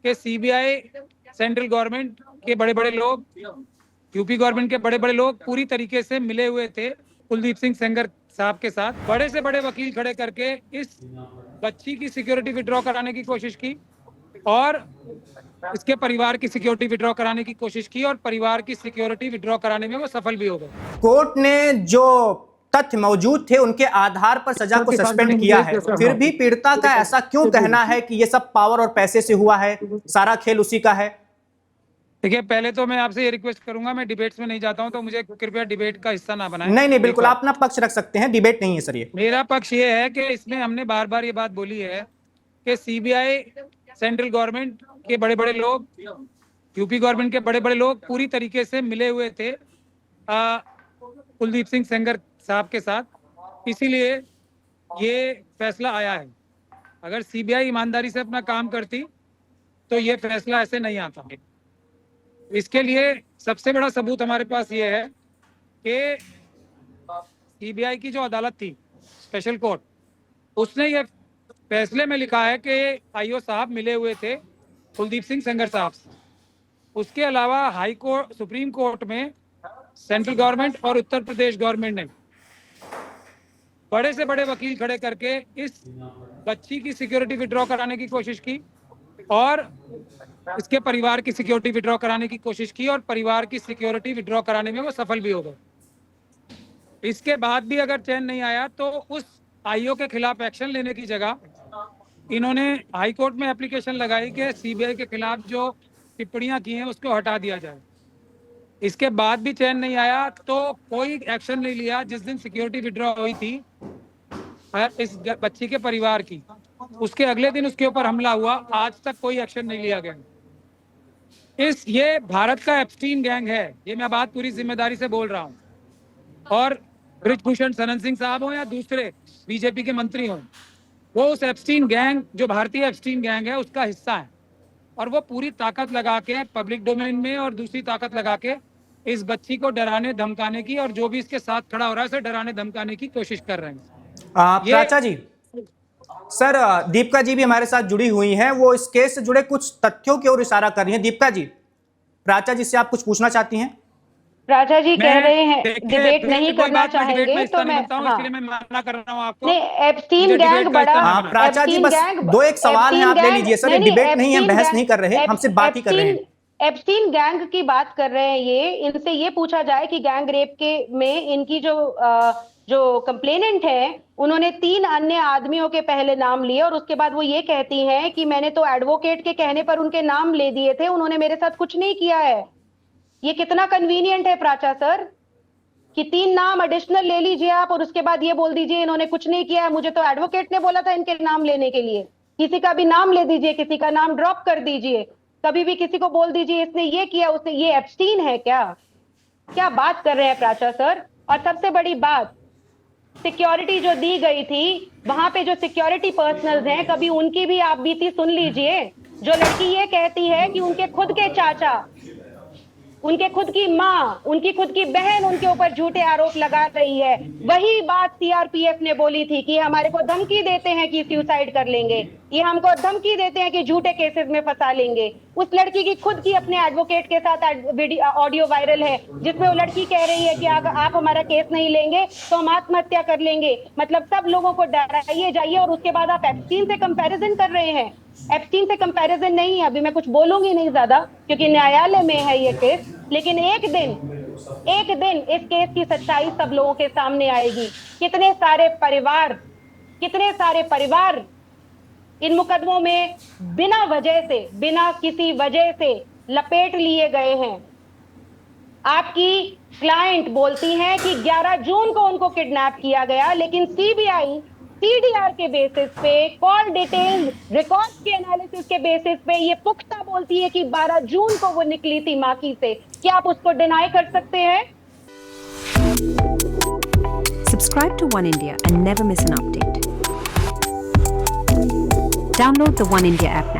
कि CBI, central government के बड़े बड़े लोग, यूपी गवर्नमेंट के बड़े बड़े लोग पूरी तरीके से मिले हुए थे कुलदीप सिंह सेंगर साहब के साथ। बड़े से बड़े वकील खड़े करके इस बच्ची की सिक्योरिटी विड्रॉ कराने की कोशिश की और इसके परिवार की सिक्योरिटी विड्रॉ कराने की कोशिश की और परिवार की सिक्योरिटी विड्रॉ कराने में वो सफल भी हो गए। कोर्ट ने जो तथ्य मौजूद थे उनके आधार पर सजा को सस्पेंड किया है, फिर भी पीड़िता का ऐसा क्यों कहना है कि ये सब पावर और पैसे से हुआ है, सारा खेल उसी का है? देखिए, पहले तो मैं आपसे ये रिक्वेस्ट करूंगा, मैं डिबेट्स में नहीं जाता हूं, तो मुझे कृपया डिबेट का हिस्सा ना बनाएं। नहीं, बिल्कुल आप अपना पक्ष रख सकते हैं, डिबेट नहीं है सर। ये मेरा पक्ष ये है कि इसमें हमने बार बार ये बात बोली है कि सीबीआई, सेंट्रल गवर्नमेंट के बड़े बड़े लोग, यूपी गवर्नमेंट के बड़े बड़े लोग पूरी तरीके से मिले हुए थे कुलदीप सिंह सेंगर साहब के साथ, इसीलिए ये फैसला आया है। अगर सीबीआई ईमानदारी से अपना काम करती तो ये फैसला ऐसे नहीं आता। इसके लिए सबसे बड़ा सबूत हमारे पास ये है कि सीबीआई की जो अदालत थी, स्पेशल कोर्ट, उसने ये फैसले में लिखा है कि आईओ साहब मिले हुए थे कुलदीप सिंह सेंगर साहब से। उसके अलावा हाई कोर्ट, सुप्रीम कोर्ट में सेंट्रल गवर्नमेंट और उत्तर प्रदेश गवर्नमेंट ने बड़े से बड़े वकील खड़े करके इस बच्ची की सिक्योरिटी विड्रॉ कराने की कोशिश की और इसके परिवार की सिक्योरिटी विड्रॉ कराने की कोशिश की और परिवार की सिक्योरिटी विड्रॉ कराने में वो सफल भी हो गए। इसके बाद भी अगर चैन नहीं आया तो उस आईओ के खिलाफ एक्शन लेने की जगह इन्होंने हाई कोर्ट में एप्लीकेशन लगाई कि सीबीआई के खिलाफ जो टिप्पणियां की हैं उसको हटा दिया जाए। इसके बाद भी चैन नहीं आया तो कोई एक्शन नहीं लिया। जिस दिन सिक्योरिटी विड्रॉ हुई थी इस बच्ची के परिवार की, उसके अगले दिन उसके ऊपर हमला हुआ, आज तक कोई एक्शन नहीं लिया गया। ये भारत का एप्स्टीन गैंग है, ये मैं बात पूरी जिम्मेदारी से बोल रहा हूँ। और बृजभूषण शरण सिंह साहब हो या दूसरे बीजेपी के मंत्री हों, वो उस एप्स्टीन गैंग, जो भारतीय एप्स्टीन गैंग है, उसका हिस्सा है और वो पूरी ताकत लगा के पब्लिक डोमेन में और दूसरी ताकत लगा के इस बच्ची को डराने धमकाने की और जो भी इसके साथ खड़ा हो रहा है उसे डराने धमकाने की कोशिश कर रहे हैं। प्राचा जी, सर दीपिका जी भी हमारे साथ जुड़ी हुई हैं, वो इस केस से जुड़े कुछ तथ्यों की ओर इशारा कर रही हैं। दीपिका जी, प्राचा जी से आप कुछ पूछना चाहती हैं? प्राचा जी कह रहे हैं डिबेट नहीं करना चाहेंगे, तो मैं इसलिए मैं मना कर रहा हूं आपको। नहीं, एप्स्टीन गैंग बड़ा, प्राचा जी बस दो एक सवाल है, आप ले लीजिए सर। डिबेट नहीं है, बहस नहीं कर रहे, हम सिर्फ बात ही कर रहे हैं। एप्स्टीन गैंग की बात कर रहे हैं। ये इनसे ये पूछा जाए कि गैंग रेप के में इनकी जो कंप्लेनेंट है, उन्होंने 3 अन्य आदमियों के पहले नाम लिए और उसके बाद वो ये कहती हैं कि मैंने तो एडवोकेट के कहने पर उनके नाम ले दिए थे, उन्होंने मेरे साथ कुछ नहीं किया है। ये कितना कन्वीनियंट है प्राचा सर कि 3 नाम एडिशनल ले लीजिए आप और उसके बाद ये बोल दीजिए इन्होंने कुछ नहीं किया है। मुझे तो एडवोकेट ने बोला था इनके नाम लेने के लिए। किसी का भी नाम ले दीजिए, किसी का नाम ड्रॉप कर दीजिए, कभी भी किसी को बोल दीजिए इसने ये किया, उसने ये। एप्स्टीन है क्या बात कर रहे हैं प्राचा सर? और सबसे बड़ी बात, सिक्योरिटी जो दी गई थी, वहां पे जो सिक्योरिटी पर्सनल्स हैं, कभी उनकी भी आप बीती सुन लीजिए। जो लड़की ये कहती है कि उनके खुद के चाचा, उनके खुद की माँ, उनकी खुद की बहन उनके ऊपर झूठे आरोप लगा रही है, वही बात सीआरपीएफ ने बोली थी कि हमारे को धमकी देते हैं कि सुसाइड कर लेंगे, ये हमको धमकी देते हैं कि झूठे केसेस में फंसा लेंगे। उस लड़की की खुद की अपने एडवोकेट के साथ ऑडियो वायरल है जिसमें वो लड़की कह रही है कि आप हमारा केस नहीं लेंगे तो हम आत्महत्या कर लेंगे। मतलब सब लोगों को डराइए जाइए और उसके बाद आप एप्स्टीन से कंपैरिजन कर रहे हैं। एप्स्टीन से कंपैरिजन नहीं है, अभी मैं कुछ बोलूंगी नहीं ज्यादा क्योंकि न्यायालय में है ये केस, लेकिन एक दिन इस केस की सच्चाई सब लोगों के सामने आएगी। कितने सारे परिवार इन मुकदमों में बिना किसी वजह से लपेट लिए गए हैं। आपकी क्लाइंट बोलती हैं कि 11 जून को उनको किडनैप किया गया, लेकिन सीबीआई सीडीआर के बेसिस पे, कॉल डिटेल रिकॉर्ड के एनालिसिस के बेसिस पे ये पुख्ता बोलती है कि 12 जून को वो निकली थी माकी से। क्या आप उसको डिनाई कर सकते हैं? Subscribe to One India and never miss an update. Download the One India app now.